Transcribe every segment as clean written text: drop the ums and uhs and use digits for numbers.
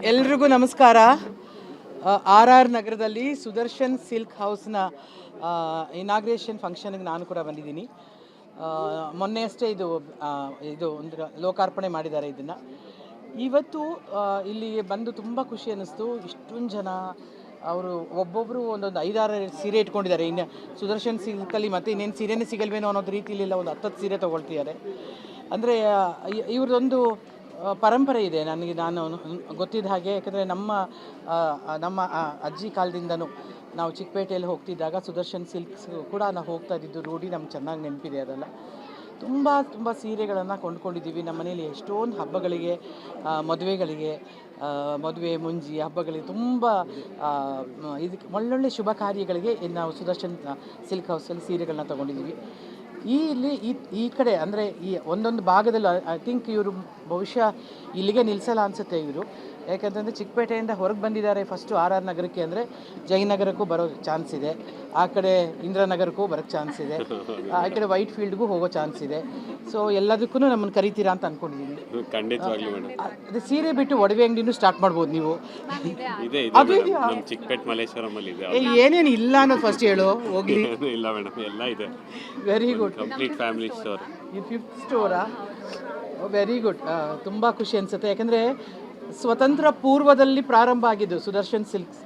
ಎಲ್ರಿಗೂ ನಮಸ್ಕಾರ. RR ನಗರದಲ್ಲಿ ಸುದರ್ಶನ್ ಸಿಲ್ಕ್ ಹೌಸ್ನ ಇನಾಗ್ರೇಷನ್ ಫಂಕ್ಷನ್ಗೆ ನಾನು ಕೂಡ ಬಂದಿದ್ದೀನಿ. ಮೊನ್ನೆ ಅಷ್ಟೇ ಇದು ಒಂದು ಲೋಕಾರ್ಪಣೆ ಮಾಡಿದ್ದಾರೆ. ಇದನ್ನು ಇವತ್ತು ಇಲ್ಲಿ ಬಂದು ತುಂಬ ಖುಷಿ ಅನ್ನಿಸ್ತು. ಇಷ್ಟೊಂದು ಜನ ಅವರು ಒಬ್ಬೊಬ್ಬರು ಒಂದೊಂದು 5-6 ಸೀರೆ ಇಟ್ಕೊಂಡಿದ್ದಾರೆ. ಇನ್ನು ಸುದರ್ಶನ್ ಸಿಲ್ಕಲ್ಲಿ ಮತ್ತೆ ಇನ್ನೇನು ಸೀರೆನೇ ಸಿಗಲ್ವೇನೋ ಅನ್ನೋದು ರೀತಿಯಲ್ಲಿಲ್ಲ, ಒಂದು 10 ಸೀರೆ ತೊಗೊಳ್ತಿದ್ದಾರೆ. ಅಂದರೆ ಇವ್ರದ್ದೊಂದು ಪರಂಪರೆ ಇದೆ ನಾನು ಗೊತ್ತಿದ್ದ ಹಾಗೆ. ಯಾಕಂದರೆ ನಮ್ಮ ಅಜ್ಜಿ ಕಾಲದಿಂದನೂ ನಾವು ಚಿಕ್ಕಪೇಟೆಯಲ್ಲಿ ಹೋಗ್ತಿದ್ದಾಗ ಸುದರ್ಶನ್ ಸಿಲ್ಕ್ಸ್ ಕೂಡ ನಾವು ಹೋಗ್ತಾ ಇದ್ದಿದ್ದು ರೂಢಿ ನಮ್ಗೆ ಚೆನ್ನಾಗಿ ನೆನಪಿದೆ. ಅದೆಲ್ಲ ತುಂಬ ಸೀರೆಗಳನ್ನು ಕೊಂಡ್ಕೊಂಡಿದ್ದೀವಿ. ನಮ್ಮ ಮನೇಲಿ ಎಷ್ಟೊಂದು ಹಬ್ಬಗಳಿಗೆ, ಮದುವೆ ಮುಂಜಿ ಹಬ್ಬಗಳಿಗೆ ತುಂಬ ಇದಕ್ಕೆ ಒಳ್ಳೊಳ್ಳೆ ಶುಭ ಕಾರ್ಯಗಳಿಗೆ ನಾವು ಸುದರ್ಶನ್ ಸಿಲ್ಕ್ ಹೌಸಲ್ಲಿ ಸೀರೆಗಳನ್ನ ತೊಗೊಂಡಿದ್ದೀವಿ. ಈ ಕಡೆ ಅಂದರೆ ಈ ಒಂದೊಂದು ಭಾಗದಲ್ಲಿ ಐ ಥಿಂಕ್ ಇವರು ಬಹುಶಃ ಇಲ್ಲಿಗೆ ನಿಲ್ಲಿಸಲ್ಲ ಅನಿಸುತ್ತೆ ಇವರು. ಯಾಕಂತಂದರೆ ಚಿಕ್ಕಪೇಟೆಯಿಂದ ಹೊರಗೆ ಬಂದಿದ್ದಾರೆ ಫಸ್ಟು RR ನಗರಕ್ಕೆ. ಅಂದರೆ ಜಯನಗರಕ್ಕೂ ಬರೋ ಚಾನ್ಸ್ ಇದೆ, ಆ ಕಡೆ ಇಂದ್ರನಗರಕ್ಕೂ ಬರೋಕ್ಕೆ ಚಾನ್ಸ್ ಇದೆ, ಆ ಕಡೆ ವೈಟ್ ಫೀಲ್ಡ್ಗೂ ಹೋಗೋ ಚಾನ್ಸ್ ಇದೆ. ಸೊ ಎಲ್ಲದಕ್ಕೂ ನಮ್ಮನ್ನು ಕರೀತೀರಾ ಅಂತ ಅಂದ್ಕೊಂಡಿದ್ದೀನಿ. ಖಂಡಿತವಾಗ್ಲೂ ಮೇಡಮ್. ಅದು ಸೀರೆ ಬಿಟ್ಟು ಒಡವೆ ಅಂಗಡಿನೂ ಸ್ಟಾರ್ಟ್ ಮಾಡ್ಬೋದು ನೀವು. ಅದು ಚಿಕ್ಕಪೇಟೆ ಮಲ್ಲೇಶ್ವರಮಲ್ಲಿ ಇದೆ. ಏನೇನು ಇಲ್ಲ ಅನ್ನೋದು ಫಸ್ಟ್ ಹೇಳು ಹೋಗ್ಲಿ. ಇಲ್ಲ ಮೇಡಮ್, ಎಲ್ಲ ಇದೆ. Very good. Complete family store. ಈ 5th ಸ್ಟೋರಾ? Very good. ತುಂಬ ಖುಷಿ ಅನಿಸುತ್ತೆ. ಯಾಕಂದರೆ ಸ್ವತಂತ್ರ ಪೂರ್ವದಲ್ಲಿ ಪ್ರಾರಂಭ ಆಗಿದ್ದು ಸುದರ್ಶನ್ ಸಿಲ್ಕ್ಸ್,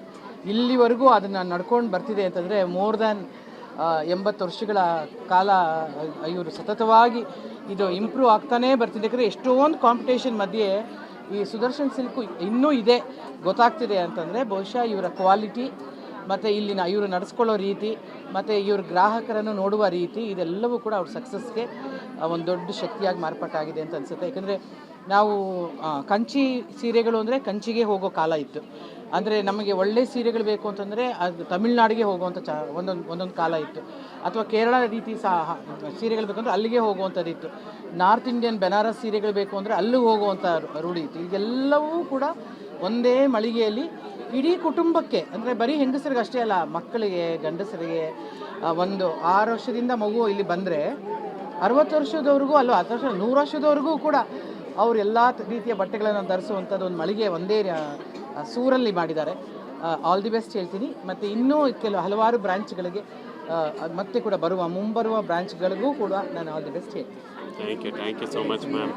ಇಲ್ಲಿವರೆಗೂ ಅದನ್ನು ನಡ್ಕೊಂಡು ಬರ್ತಿದೆ ಅಂತಂದರೆ ಮೋರ್ ದ್ಯಾನ್ 80 ವರ್ಷಗಳ ಕಾಲ ಇವರು ಸತತವಾಗಿ ಇದು ಇಂಪ್ರೂವ್ ಆಗ್ತಾನೇ ಬರ್ತಿದೆ. ಯಾಕಂದರೆ ಎಷ್ಟೊಂದು ಕಾಂಪಿಟೇಷನ್ ಮಧ್ಯೆ ಈ ಸುದರ್ಶನ್ ಸಿಲ್ಕು ಇನ್ನೂ ಇದೆ ಗೊತ್ತಾಗ್ತಿದೆ ಅಂತಂದರೆ ಬಹುಶಃ ಇವರ ಕ್ವಾಲಿಟಿ ಮತ್ತು ಇಲ್ಲಿನ ಇವರು ನಡೆಸ್ಕೊಳ್ಳೋ ರೀತಿ ಮತ್ತು ಇವ್ರ ಗ್ರಾಹಕರನ್ನು ನೋಡುವ ರೀತಿ, ಇದೆಲ್ಲವೂ ಕೂಡ ಅವ್ರ ಸಕ್ಸಸ್ಗೆ ಒಂದು ದೊಡ್ಡ ಶಕ್ತಿಯಾಗಿ ಮಾರ್ಪಾಟಾಗಿದೆ ಅಂತ ಅನಿಸುತ್ತೆ. ಯಾಕಂದರೆ ನಾವು ಕಂಚಿ ಸೀರೆಗಳು ಅಂದರೆ ಕಂಚಿಗೆ ಹೋಗೋ ಕಾಲ ಇತ್ತು. ಅಂದರೆ ನಮಗೆ ಒಳ್ಳೆ ಸೀರೆಗಳು ಬೇಕು ಅಂತಂದರೆ ಅದು ತಮಿಳ್ನಾಡಿಗೆ ಹೋಗುವಂಥ ಒಂದೊಂದು ಕಾಲ ಇತ್ತು. ಅಥವಾ ಕೇರಳ ರೀತಿ ಸೀರೆಗಳು ಬೇಕಂದ್ರೆ ಅಲ್ಲಿಗೆ ಹೋಗುವಂಥದ್ದು ಇತ್ತು. ನಾರ್ತ್ ಇಂಡಿಯನ್ ಬೆನಾರಸ್ ಸೀರೆಗಳು ಬೇಕು ಅಂದರೆ ಅಲ್ಲಿಗೆ ಹೋಗುವಂಥ ರೂಢಿ ಇತ್ತು. ಇದೆಲ್ಲವೂ ಕೂಡ ಒಂದೇ ಮಳಿಗೆಯಲ್ಲಿ ಇಡೀ ಕುಟುಂಬಕ್ಕೆ, ಅಂದರೆ ಬರೀ ಹೆಂಗಸರಿಗೆ ಅಷ್ಟೇ ಅಲ್ಲ, ಮಕ್ಕಳಿಗೆ, ಗಂಡಸರಿಗೆ, ಒಂದು 6 ವರ್ಷದಿಂದ ಮಗು ಇಲ್ಲಿ ಬಂದರೆ 60 ವರ್ಷದವರೆಗೂ ಅಲ್ಲ, 10 ವರ್ಷ 100 ವರ್ಷದವರೆಗೂ ಕೂಡ ಅವರು ಎಲ್ಲ ರೀತಿಯ ಬಟ್ಟೆಗಳನ್ನು ಧರಿಸುವಂಥದ್ದು ಒಂದು ಮಳಿಗೆ ಒಂದೇ ಸೂರಲ್ಲಿ ಮಾಡಿದ್ದಾರೆ. ಆಲ್ ದಿ ಬೆಸ್ಟ್ ಹೇಳ್ತೀನಿ. ಮತ್ತು ಇನ್ನೂ ಹಲವಾರು ಬ್ರಾಂಚ್ಗಳಿಗೆ ಮತ್ತೆ ಕೂಡ ಮುಂಬರುವ ಬ್ರಾಂಚ್ಗಳಿಗೂ ಕೂಡ ನಾನು ಆಲ್ ದಿ ಬೆಸ್ಟ್ ಹೇಳ್ತೀನಿ. Thank you so much ma'am.